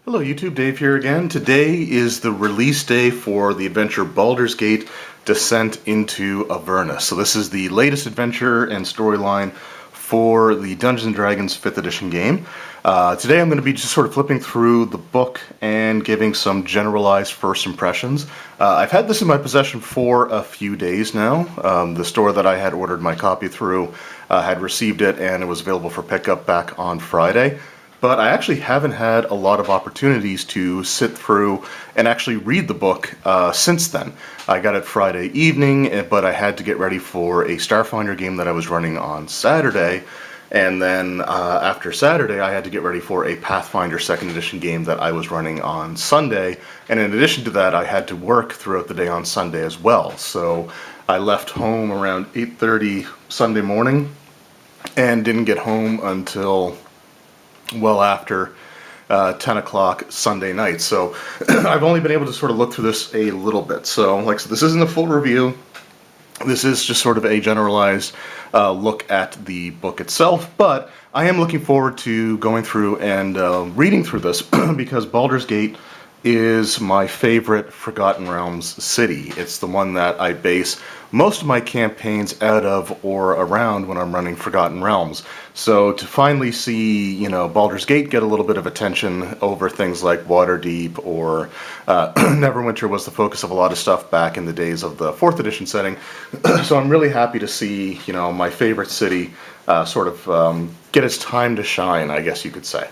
Hello YouTube, Dave here again. Today is the release day for the adventure Baldur's Gate Descent into Avernus. So this is the latest adventure and storyline for the Dungeons & Dragons 5th edition game. Today I'm going to be just sort of flipping through the book and giving some generalized first impressions. I've had this in my possession for a few days now. The store that I had ordered my copy through had received it and it was available for pickup back on Friday. But I actually haven't had a lot of opportunities to sit through and actually read the book since then. I got it Friday evening, but I had to get ready for a Starfinder game that I was running on Saturday. And then after Saturday, I had to get ready for a Pathfinder 2nd edition game that I was running on Sunday. And in addition to that, I had to work throughout the day on Sunday as well. So I left home around 8:30 Sunday morning and didn't get home until well after 10 o'clock Sunday night. So I've only been able to sort of look through this a little bit. So like I said, this isn't a full review. This is just sort of a generalized look at the book itself, but I am looking forward to going through and reading through this because Baldur's Gate is my favorite Forgotten Realms city. It's the one that I base most of my campaigns out of or around when I'm running Forgotten Realms. So to finally see, you know, Baldur's Gate get a little bit of attention over things like Waterdeep or Neverwinter was the focus of a lot of stuff back in the days of the 4th edition setting. So I'm really happy to see, you know, my favorite city sort of get its time to shine, I guess you could say.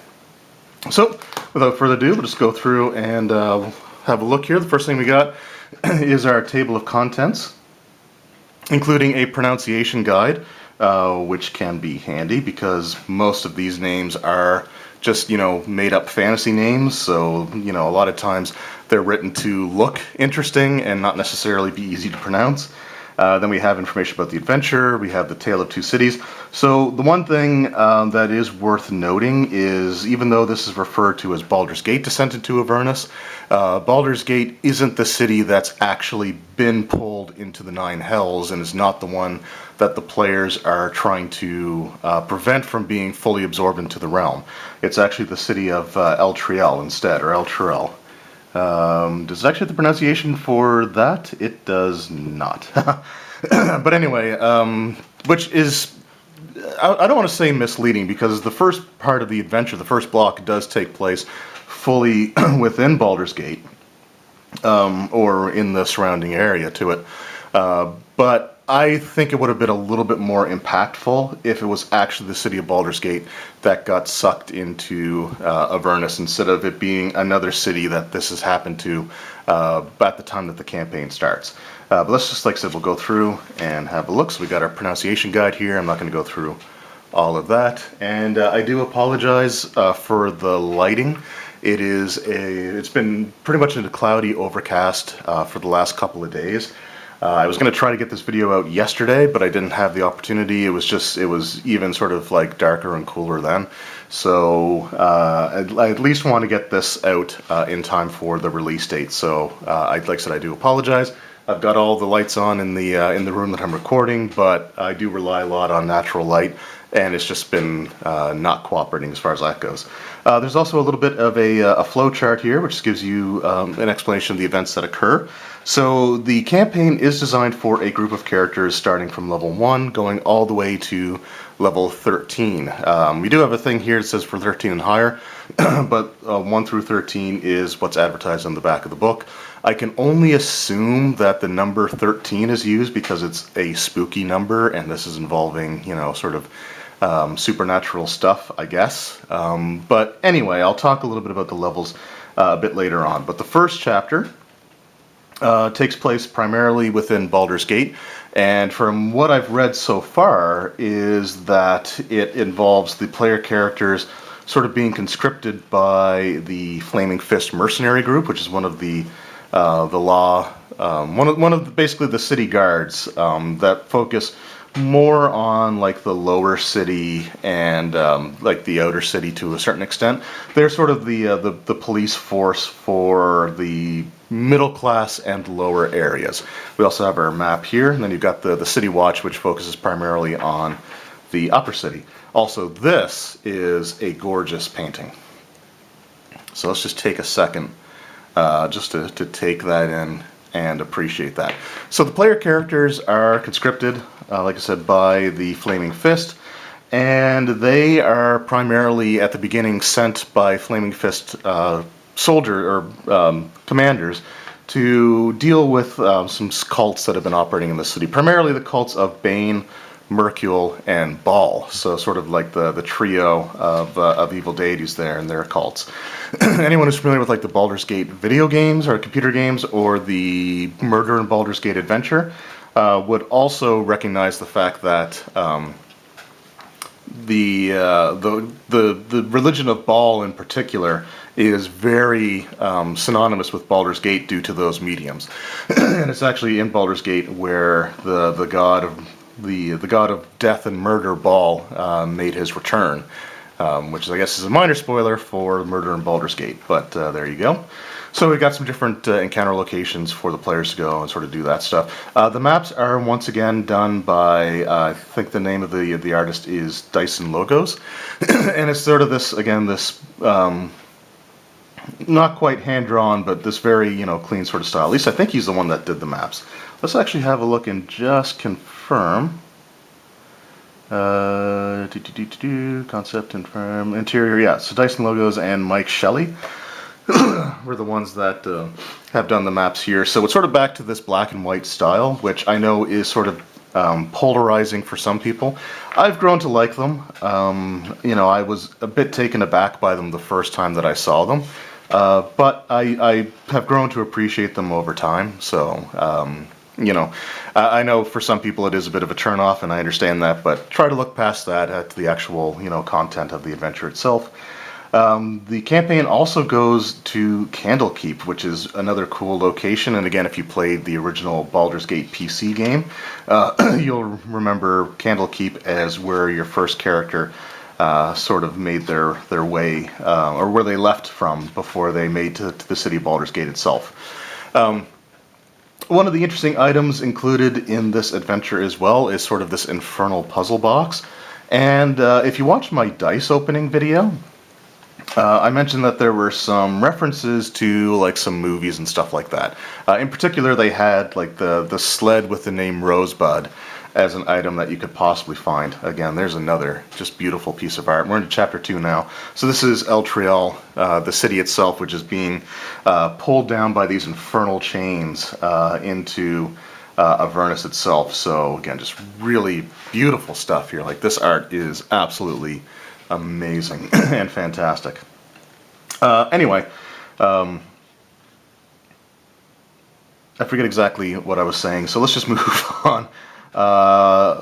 So, without further ado, we'll just go through and have a look here. The first thing we got is our table of contents, including a pronunciation guide, which can be handy because most of these names are just, you know, made-up fantasy names. So, you know, a lot of times they're written to look interesting and not necessarily be easy to pronounce. Then we have information about the adventure, we have the Tale of Two Cities. So the one thing that is worth noting is, even though this is referred to as Baldur's Gate Descent into Avernus, Baldur's Gate isn't the city that's actually been pulled into the Nine Hells and is not the one that the players are trying to prevent from being fully absorbed into the realm. It's actually the city of Elterel instead, or Elterel. Does it actually have the pronunciation for that? It does not. But anyway, which is, I don't want to say misleading, because the first part of the adventure, the first block, does take place fully within Baldur's Gate, or in the surrounding area to it. But I think it would have been a little bit more impactful if it was actually the city of Baldur's Gate that got sucked into Avernus, instead of it being another city that this has happened to at the time that the campaign starts. But let's just, like I said, we'll go through and have a look. So we got our pronunciation guide here. I'm not going to go through all of that. And I do apologize for the lighting. It's been pretty much in a cloudy overcast for the last couple of days. I was going to try to get this video out yesterday, but I didn't have the opportunity. It was even sort of like darker and cooler then. So I at least want to get this out in time for the release date. So like I said, I do apologize. I've got all the lights on in the room that I'm recording, but I do rely a lot on natural light, and it's just been not cooperating as far as that goes. There's also a little bit of a flow chart here, which gives you an explanation of the events that occur. So the campaign is designed for a group of characters starting from level 1, going all the way to level 13. We do have a thing here that says for 13 and higher, but 1 through 13 is what's advertised on the back of the book. I can only assume that the number 13 is used because it's a spooky number, and this is involving, you know, sort of supernatural stuff, I guess. But anyway, I'll talk a little bit about the levels a bit later on. But the first chapter takes place primarily within Baldur's Gate, and from what I've read so far is that it involves the player characters sort of being conscripted by the Flaming Fist mercenary group, which is one of the basically the city guards that focus more on like the lower city and like the outer city to a certain extent. They're sort of the police force for the middle class and lower areas. We also have our map here, and then you've got the City Watch, which focuses primarily on the upper city. Also, this is a gorgeous painting. So let's just take a second just to take that in and appreciate that. So the player characters are conscripted, like I said, by the Flaming Fist, and they are primarily at the beginning sent by Flaming Fist soldier or commanders to deal with some cults that have been operating in the city. Primarily the cults of Bane, Mercule, and Baal. So sort of like the trio of evil deities there and their cults. Anyone who's familiar with like the Baldur's Gate video games or computer games or the Murder in Baldur's Gate adventure would also recognize the fact that the religion of Baal in particular is very synonymous with Baldur's Gate due to those mediums. And it's actually in Baldur's Gate where the god of death and murder, Baal, made his return, which I guess is a minor spoiler for Murder in Baldur's Gate, but there you go. So we got some different encounter locations for the players to go and sort of do that stuff. The maps are once again done by, I think the name of the artist is Dyson Logos, and it's sort of this, again, this not quite hand-drawn, but this very, clean sort of style. At least I think he's the one that did the maps. Let's actually have a look and just confirm. Concept, confirm, interior, yeah. So Dyson Logos and Mike Shelley were the ones that have done the maps here. So it's sort of back to this black and white style, which I know is sort of polarizing for some people. I've grown to like them. I was a bit taken aback by them the first time that I saw them. But I have grown to appreciate them over time, so, I know for some people it is a bit of a turn-off, and I understand that, but try to look past that at the actual, content of the adventure itself. The campaign also goes to Candlekeep, which is another cool location, and again, if you played the original Baldur's Gate PC game, you'll remember Candlekeep as where your first character sort of made their way, or where they left from before they made to the city of Baldur's Gate itself. One of the interesting items included in this adventure as well is sort of this infernal puzzle box. And if you watch my dice opening video, I mentioned that there were some references to like some movies and stuff like that. In particular, they had like the sled with the name Rosebud as an item that you could possibly find. Again, there's another just beautiful piece of art. We're into chapter 2 now. So this is Elterel, the city itself, which is being pulled down by these infernal chains into Avernus itself. So again, just really beautiful stuff here. Like, this art is absolutely amazing and fantastic. Anyway, I forget exactly what I was saying, so let's just move on. Yeah,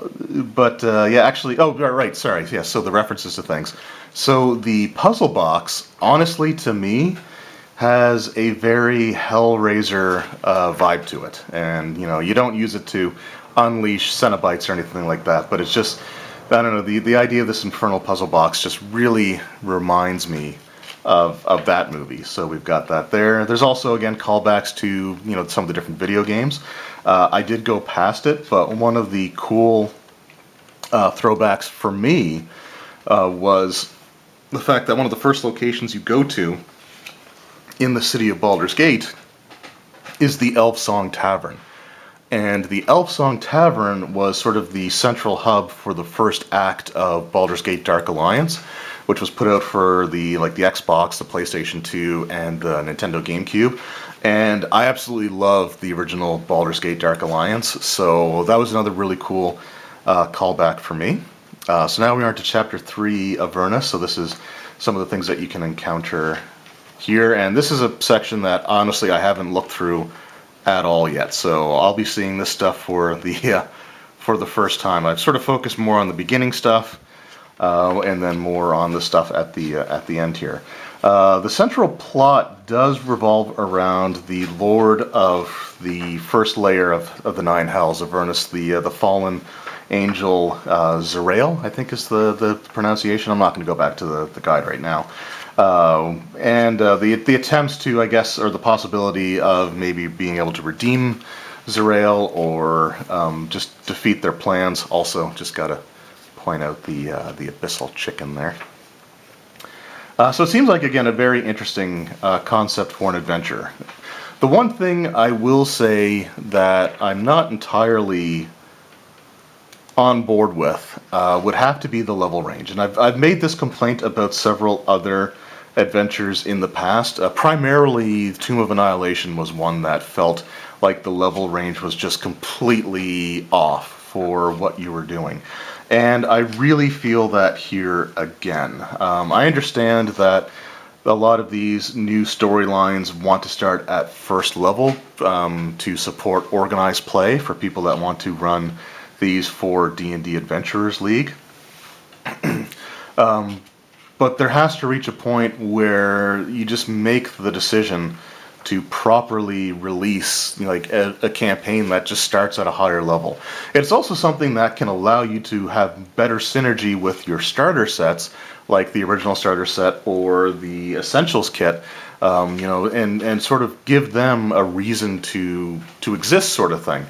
actually, oh, right, sorry, yeah, so the references to things. So the puzzle box, honestly, to me, has a very Hellraiser vibe to it. And, you don't use it to unleash Cenobites or anything like that, but it's just, I don't know, the idea of this infernal puzzle box just really reminds me of that movie. So we've got that there. There's also, again, callbacks to, some of the different video games. I did go past it, but one of the cool throwbacks for me was the fact that one of the first locations you go to in the city of Baldur's Gate is the Elf Song Tavern. And the Elf Song Tavern was sort of the central hub for the first act of Baldur's Gate Dark Alliance, which was put out for the Xbox, the PlayStation 2, and the Nintendo GameCube. And I absolutely love the original Baldur's Gate Dark Alliance, so that was another really cool callback for me. So now we are to Chapter 3, Avernus, so this is some of the things that you can encounter here. And this is a section that, honestly, I haven't looked through at all yet, so I'll be seeing this stuff for the first time. I've sort of focused more on the beginning stuff, and then more on the stuff at the end here. The central plot does revolve around the Lord of the first layer of the Nine Hells, Avernus, the fallen angel Zerael, I think is the pronunciation. I'm not going to go back to the guide right now. And the attempts to, I guess, or the possibility of maybe being able to redeem Zerael or just defeat their plans. Also, just got to point out the abyssal chicken there. So it seems like, again, a very interesting concept for an adventure. The one thing I will say that I'm not entirely on board with would have to be the level range. And I've made this complaint about several other adventures in the past. Primarily, Tomb of Annihilation was one that felt like the level range was just completely off for what you were doing. And I really feel that here again. I understand that a lot of these new storylines want to start at first level to support organized play for people that want to run these for D&D Adventurers League. But there has to reach a point where you just make the decision to properly release like a campaign that just starts at a higher level. It's also something that can allow you to have better synergy with your starter sets, like the original starter set or the Essentials kit, and sort of give them a reason to exist, sort of thing.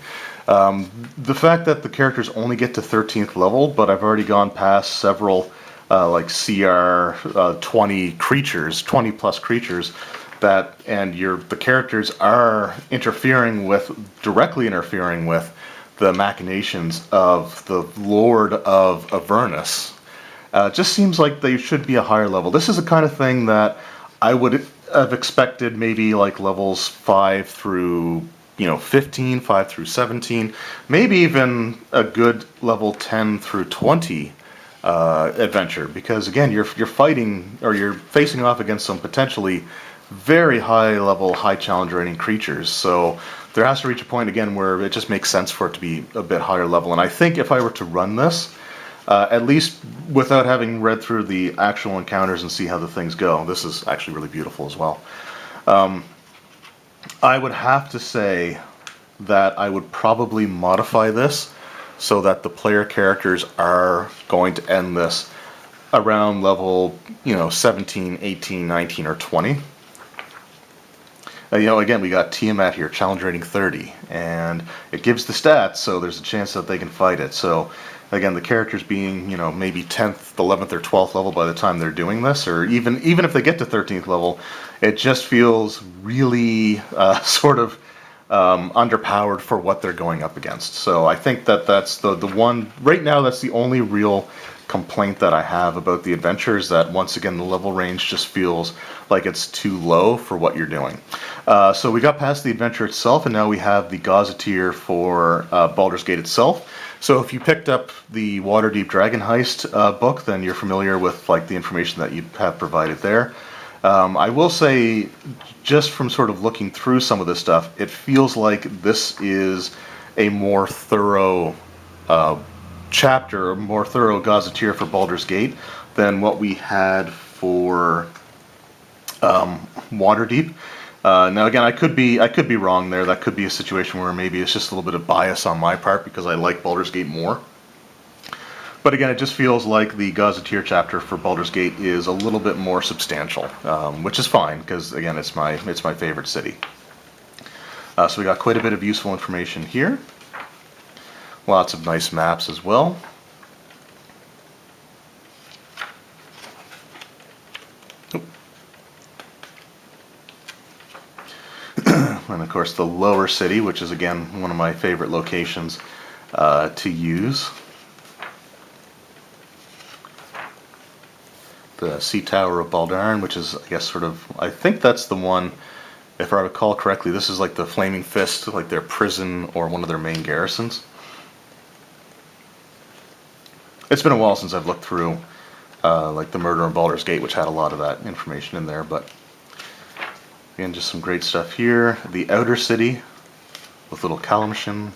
The fact that the characters only get to 13th level, but I've already gone past several like CR 20 creatures, 20 plus creatures, and the characters are directly interfering with the machinations of the Lord of Avernus. Just seems like they should be a higher level. This is the kind of thing that I would have expected maybe like levels 5 through 15, 5 through 17, maybe even a good level 10 through 20 adventure, because again, you're fighting, or you're facing off against some potentially very high level, high challenge rating creatures. So there has to reach a point again where it just makes sense for it to be a bit higher level. And I think if I were to run this, at least without having read through the actual encounters and see how the things go, this is actually really beautiful as well. I would have to say that I would probably modify this so that the player characters are going to end this around level 17, 18, 19, or 20. Again, we got Tiamat here, challenge rating 30, and it gives the stats, so there's a chance that they can fight it. So, again, the characters being, maybe 10th, 11th, or 12th level by the time they're doing this, or even if they get to 13th level, it just feels really sort of underpowered for what they're going up against. So I think that's the one, right now, that's the only real complaint that I have about the adventure, is that once again the level range just feels like it's too low for what you're doing. So we got past the adventure itself, and now we have the gazetteer for Baldur's Gate itself. So if you picked up the Waterdeep Dragon Heist book, then you're familiar with like the information that you have provided there. I will say, just from sort of looking through some of this stuff, it feels like this is a more thorough chapter, a more thorough gazetteer for Baldur's Gate than what we had for Waterdeep. Now again, I could be wrong there. That could be a situation where maybe it's just a little bit of bias on my part because I like Baldur's Gate more. But again, it just feels like the gazetteer chapter for Baldur's Gate is a little bit more substantial, which is fine because again, it's my favorite city. So we got quite a bit of useful information here. Lots of nice maps as well. And of course the lower city, which is again one of my favorite locations to use. The Sea Tower of Baldur, which is, I guess, I think that's the one, if I recall correctly, this is like the Flaming Fist, like their prison or one of their main garrisons. It's been a while since I've looked through like the Murder in Baldur's Gate, which had a lot of that information in there, but again, just some great stuff here. The Outer City with little Kalimshin.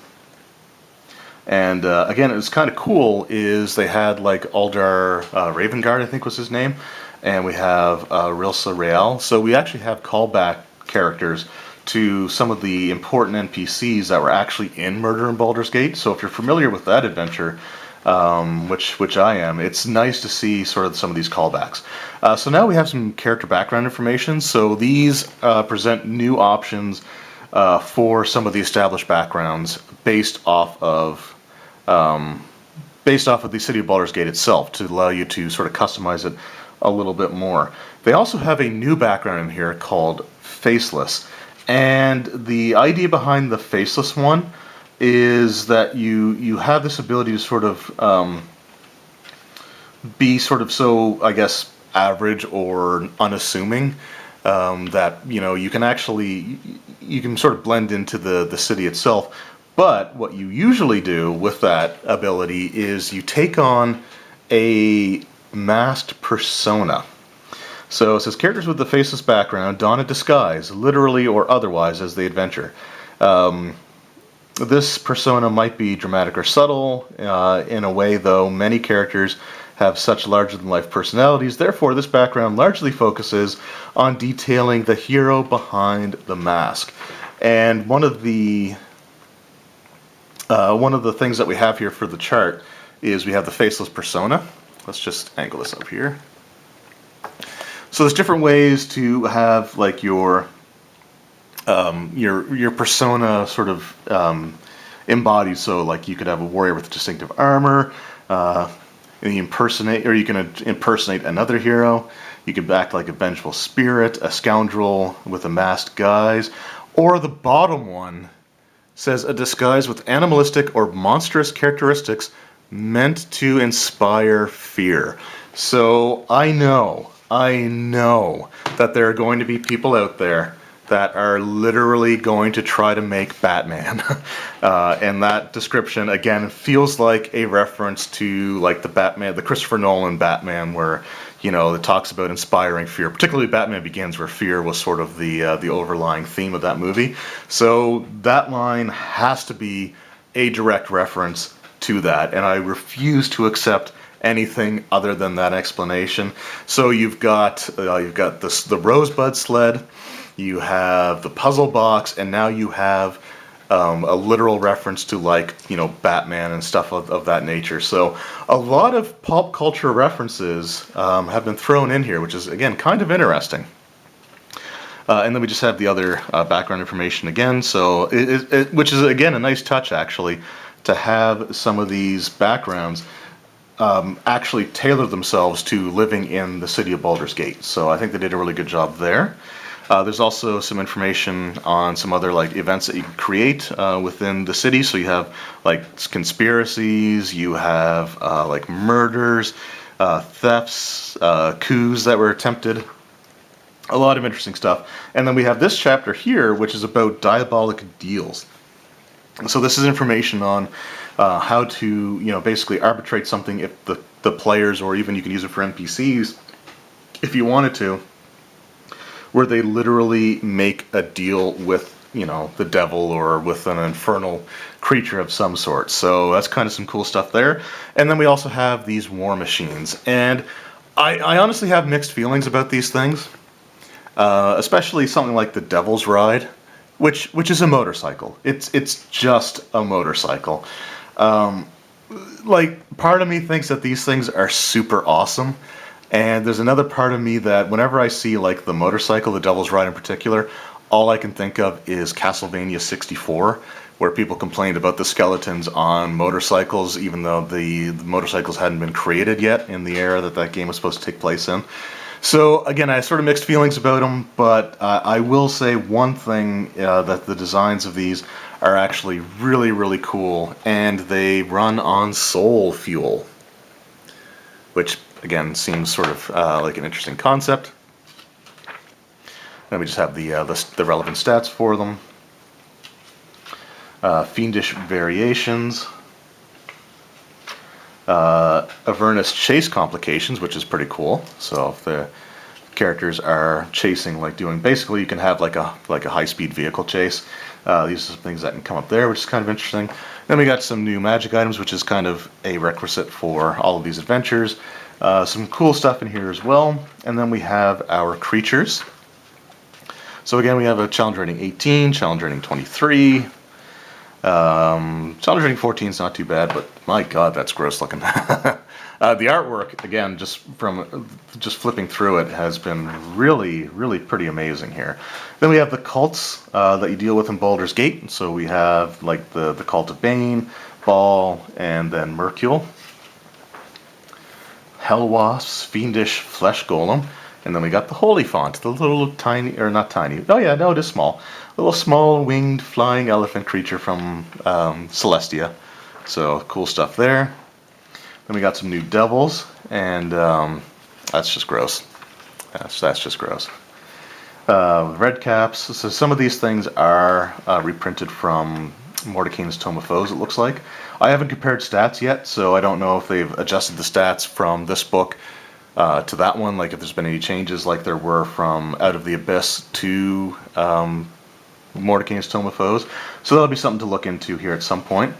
And again, it's kind of cool is they had like Aldar Ravengard, I think was his name, and we have Rilsa Real. So we actually have callback characters to some of the important NPCs that were actually in Murder in Baldur's Gate. So if you're familiar with that adventure, which I am, it's nice to see sort of some of these callbacks. So now we have some character background information. So these present new options for some of the established backgrounds based off of the city of Baldur's Gate itself, to allow you to sort of customize it a little bit more. They also have a new background in here called Faceless. And the idea behind the Faceless one is that you have this ability to sort of be sort of so, I guess, average or unassuming, that you can actually you can sort of blend into the city itself. But what you usually do with that ability is you take on a masked persona. So it says characters with the faceless background don a disguise, literally or otherwise, as they adventure. This persona might be dramatic or subtle. In a way, though, many characters have such larger-than-life personalities. Therefore, this background largely focuses on detailing the hero behind the mask. And one of the things that we have here for the chart is we have the faceless persona. Let's just angle this up here. So there's different ways to have like your persona sort of embodied. So like you could have a warrior with distinctive armor, and you can impersonate another hero. You could act like a vengeful spirit, a scoundrel with a masked guise, or the bottom one says a disguise with animalistic or monstrous characteristics meant to inspire fear. So I know that there are going to be people out there that are literally going to try to make Batman. And that description, again, feels like a reference to like the Christopher Nolan Batman, where it talks about inspiring fear, particularly Batman Begins, where fear was sort of the overlying theme of that movie. So that line has to be a direct reference to that, and I refuse to accept anything other than that explanation. So you've got the Rosebud sled, you have the puzzle box, and now you have a literal reference to Batman and stuff of that nature. So a lot of pop culture references have been thrown in here, which is again kind of interesting. And then we just have the other background information again. So which is again a nice touch actually, to have some of these backgrounds actually tailor themselves to living in the city of Baldur's Gate. So I think they did a really good job there. There's also some information on some other events that you can create within the city. So you have conspiracies, you have murders, thefts, coups that were attempted. A lot of interesting stuff. And then we have this chapter here, which is about diabolical deals. So this is information on how to basically arbitrate something if the players, or even you can use it for NPCs if you wanted to, where they literally make a deal with the devil or with an infernal creature of some sort. So that's kind of some cool stuff there. And then we also have these war machines, and I honestly have mixed feelings about these things, especially something like the Devil's Ride, which is a motorcycle. It's just a motorcycle. Part of me thinks that these things are super awesome. And there's another part of me that whenever I see the motorcycle, the Devil's Ride in particular, all I can think of is Castlevania 64, where people complained about the skeletons on motorcycles, even though the motorcycles hadn't been created yet in the era that game was supposed to take place in. So again, I have sort of mixed feelings about them, but I will say one thing, that the designs of these are actually really, really cool, and they run on soul fuel, which again seems sort of like an interesting concept. Then we just have the relevant stats for them. Fiendish variations. Avernus chase complications, which is pretty cool. So if the characters are chasing, basically you can have like a high-speed vehicle chase. These are some things that can come up there, which is kind of interesting. Then we got some new magic items, which is kind of a requisite for all of these adventures. Some cool stuff in here as well. And then we have our creatures. So again, we have a challenge rating 18, challenge rating 23. Challenge rating 14 is not too bad, but my god, that's gross looking. The artwork, again, just flipping through it, has been really, really pretty amazing here. Then we have the cults that you deal with in Baldur's Gate. So we have the Cult of Bane, Baal, and then Mercule. Hell Wasps, Fiendish Flesh Golem, and then we got the Holy Font, the little tiny, or not tiny, oh yeah, no, it is small. Little small winged flying elephant creature from Celestia. So cool stuff there. Then we got some new devils, and that's just gross. That's just gross. Red caps. So some of these things are reprinted from Mordenkainen's Tome of Foes, it looks like. I haven't compared stats yet, so I don't know if they've adjusted the stats from this book to that one, like if there's been any changes like there were from Out of the Abyss to Mordenkainen's Tome of Foes. So that'll be something to look into here at some point.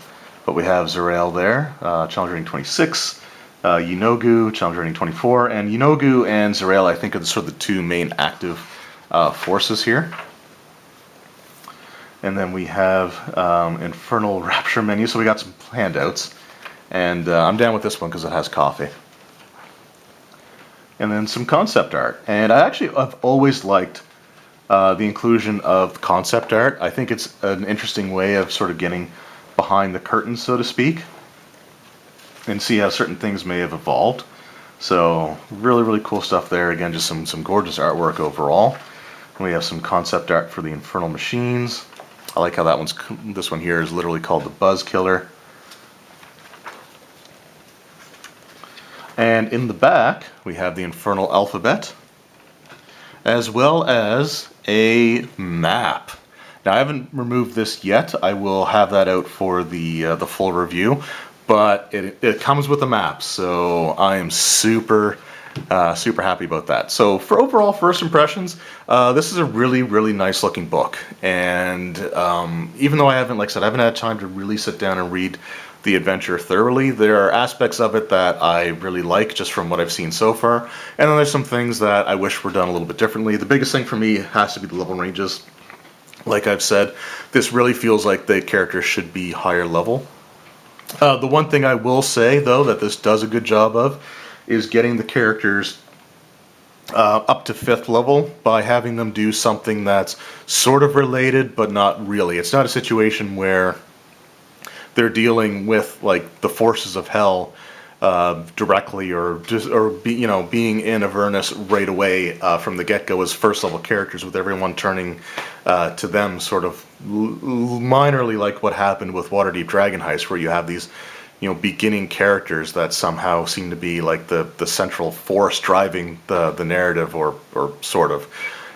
But we have Zerael there, Challenge Rating 26, Yinogu, Challenge Rating 24, and Yinogu and Zerael I think are sort of the two main active forces here. And then we have Infernal Rapture menu, so we got some handouts. And I'm down with this one because it has coffee. And then some concept art. And I've always liked the inclusion of concept art. I think it's an interesting way of sort of getting behind the curtain, so to speak, and see how certain things may have evolved. So really, really cool stuff there. Again, just some gorgeous artwork overall. And we have some concept art for the Infernal Machines. I like how this one here is literally called the Buzz Killer. And in the back, we have the Infernal Alphabet, as well as a map. Now, I haven't removed this yet. I will have that out for the full review, but it comes with a map, so I am super happy about that. So for overall first impressions, this is a really, really nice looking book. And even though I haven't had time to really sit down and read the adventure thoroughly, there are aspects of it that I really like just from what I've seen so far. And then there's some things that I wish were done a little bit differently. The biggest thing for me has to be the level ranges. Like I've said, this really feels like the characters should be higher level. The one thing I will say, though, that this does a good job of is getting the characters up to 5th level by having them do something that's sort of related, but not really. It's not a situation where they're dealing with like the forces of hell directly, or being in Avernus right away from the get-go as first level characters, with everyone turning to them sort of minorly, like what happened with Waterdeep Dragon Heist, where you have these beginning characters that somehow seem to be like the central force driving the narrative, or sort of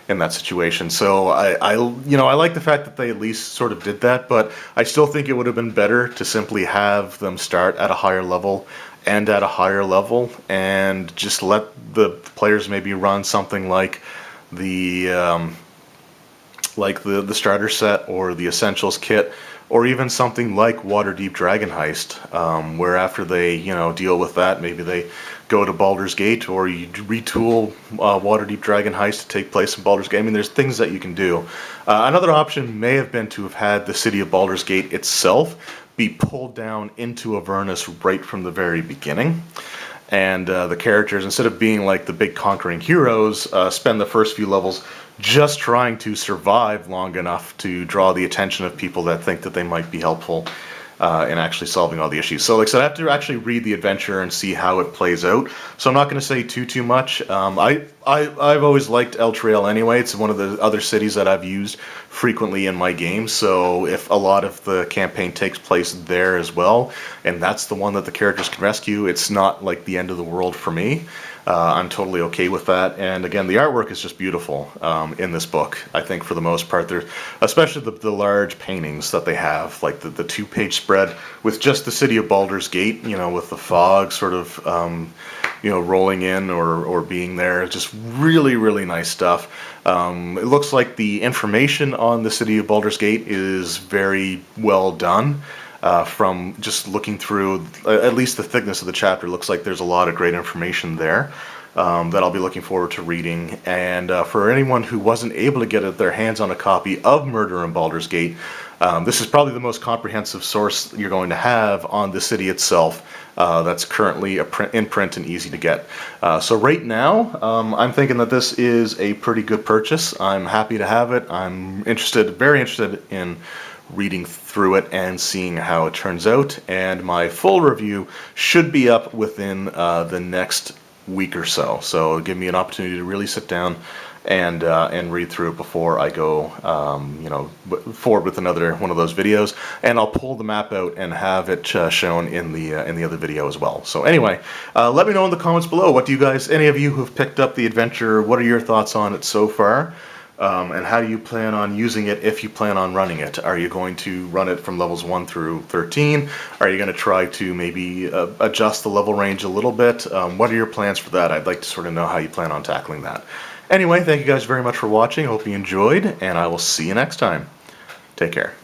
in that situation. So I like the fact that they at least sort of did that, but I still think it would have been better to simply have them start at a higher level and at a higher level, and just let the players maybe run something like the starter set or the essentials kit, or even something like Waterdeep Dragon Heist, where after they deal with that, maybe they go to Baldur's Gate, or you retool Waterdeep Dragon Heist to take place in Baldur's Gate. I mean, there's things that you can do. Another option may have been to have had the city of Baldur's Gate itself be pulled down into Avernus right from the very beginning. And the characters, instead of being like the big conquering heroes, spend the first few levels just trying to survive long enough to draw the attention of people that think that they might be helpful in actually solving all the issues. So like I said, I have to actually read the adventure and see how it plays out. So I'm not going to say too much. I've always liked Elterel anyway. It's one of the other cities that I've used frequently in my games. So if a lot of the campaign takes place there as well, and that's the one that the characters can rescue, it's not like the end of the world for me. I'm totally okay with that. And again, the artwork is just beautiful in this book. I think for the most part, there's especially the large paintings that they have, like the 2-page spread with just the city of Baldur's Gate, with the fog sort of rolling in or being there. Just really, really nice stuff. It looks like the information on the city of Baldur's Gate is very well done. From just looking through, at least the thickness of the chapter, looks like there's a lot of great information there that I'll be looking forward to reading. And for anyone who wasn't able to get their hands on a copy of Murder in Baldur's Gate, this is probably the most comprehensive source you're going to have on the city itself that's currently in print and easy to get. So right now, I'm thinking that this is a pretty good purchase. I'm happy to have it. I'm very interested in reading through it and seeing how it turns out. And my full review should be up within the next week or so. So it'll give me an opportunity to really sit down and read through it before I go, forward with another one of those videos. And I'll pull the map out and have it shown in the other video as well. So anyway, let me know in the comments below. What do you guys, any of you who've picked up the adventure, what are your thoughts on it so far? And how do you plan on using it if you plan on running it? Are you going to run it from levels 1 through 13? Are you going to try to maybe adjust the level range a little bit? What are your plans for that? I'd like to sort of know how you plan on tackling that. Anyway, thank you guys very much for watching. Hope you enjoyed, and I will see you next time. Take care.